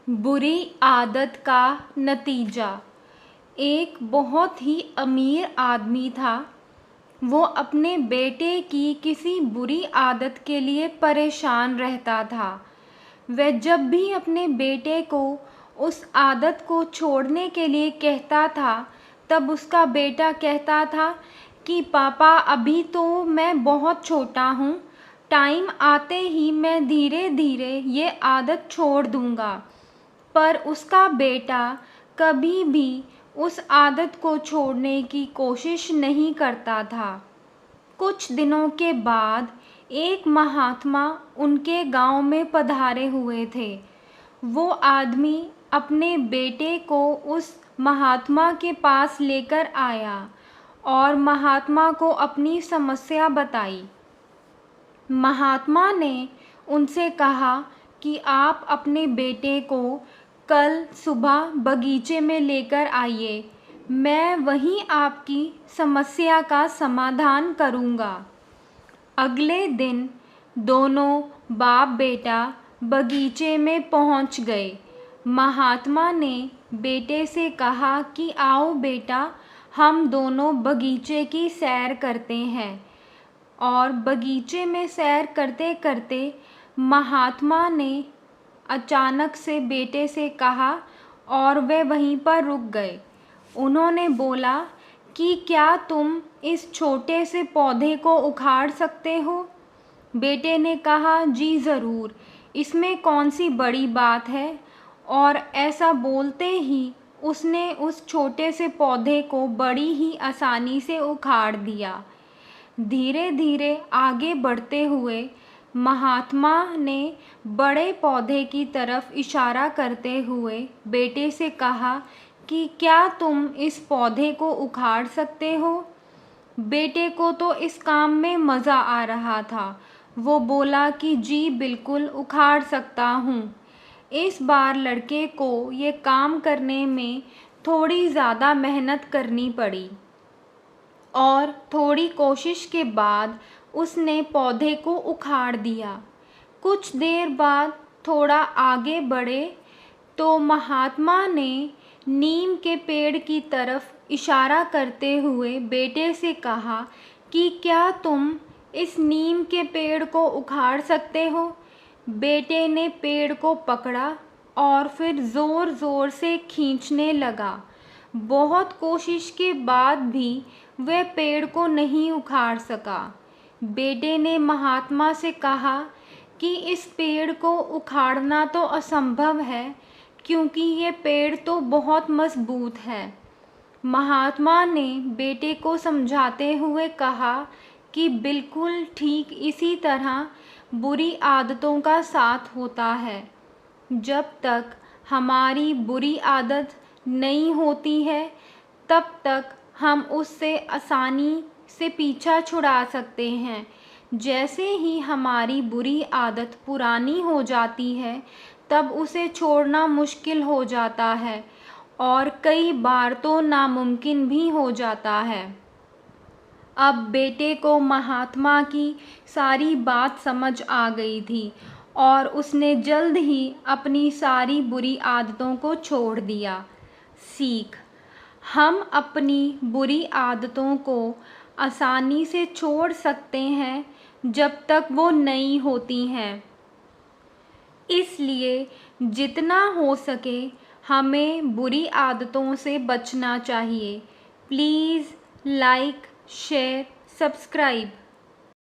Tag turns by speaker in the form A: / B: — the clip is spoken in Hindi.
A: बुरी आदत का नतीजा। एक बहुत ही अमीर आदमी था। वो अपने बेटे की किसी बुरी आदत के लिए परेशान रहता था। वह जब भी अपने बेटे को उस आदत को छोड़ने के लिए कहता था, तब उसका बेटा कहता था कि पापा अभी तो मैं बहुत छोटा हूँ, टाइम आते ही मैं धीरे धीरे ये आदत छोड़ दूँगा। पर उसका बेटा कभी भी उस आदत को छोड़ने की कोशिश नहीं करता था। कुछ दिनों के बाद एक महात्मा उनके गांव में पधारे हुए थे। वो आदमी अपने बेटे को उस महात्मा के पास लेकर आया और महात्मा को अपनी समस्या बताई। महात्मा ने उनसे कहा कि आप अपने बेटे को कल सुबह बगीचे में लेकर आइए, मैं वहीं आपकी समस्या का समाधान करूँगा। अगले दिन दोनों बाप बेटा बगीचे में पहुँच गए। महात्मा ने बेटे से कहा कि आओ बेटा, हम दोनों बगीचे की सैर करते हैं। और बगीचे में सैर करते करते महात्मा ने अचानक से बेटे से कहा और वे वहीं पर रुक गए। उन्होंने बोला कि क्या तुम इस छोटे से पौधे को उखाड़ सकते हो? बेटे ने कहा जी ज़रूर, इसमें कौन सी बड़ी बात है। और ऐसा बोलते ही उसने उस छोटे से पौधे को बड़ी ही आसानी से उखाड़ दिया। धीरे धीरे आगे बढ़ते हुए महात्मा ने बड़े पौधे की तरफ इशारा करते हुए बेटे से कहा कि क्या तुम इस पौधे को उखाड़ सकते हो? बेटे को तो इस काम में मज़ा आ रहा था। वो बोला कि जी बिल्कुल उखाड़ सकता हूँ। इस बार लड़के को ये काम करने में थोड़ी ज़्यादा मेहनत करनी पड़ी और थोड़ी कोशिश के बाद उसने पौधे को उखाड़ दिया। कुछ देर बाद थोड़ा आगे बढ़े तो महात्मा ने नीम के पेड़ की तरफ इशारा करते हुए बेटे से कहा कि क्या तुम इस नीम के पेड़ को उखाड़ सकते हो? बेटे ने पेड़ को पकड़ा और फिर ज़ोर ज़ोर से खींचने लगा। बहुत कोशिश के बाद भी वह पेड़ को नहीं उखाड़ सका। बेटे ने महात्मा से कहा कि इस पेड़ को उखाड़ना तो असंभव है, क्योंकि ये पेड़ तो बहुत मजबूत है। महात्मा ने बेटे को समझाते हुए कहा कि बिल्कुल ठीक इसी तरह बुरी आदतों का साथ होता है। जब तक हमारी बुरी आदत नहीं होती है, तब तक हम उससे आसानी से पीछा छुड़ा सकते हैं। जैसे ही हमारी बुरी आदत पुरानी हो जाती है, तब उसे छोड़ना मुश्किल हो जाता है और कई बार तो नामुमकिन भी हो जाता है। अब बेटे को महात्मा की सारी बात समझ आ गई थी और उसने जल्द ही अपनी सारी बुरी आदतों को छोड़ दिया। सीख: हम अपनी बुरी आदतों को आसानी से छोड़ सकते हैं जब तक वो नई होती हैं। इसलिए जितना हो सके हमें बुरी आदतों से बचना चाहिए। Please like, share, subscribe.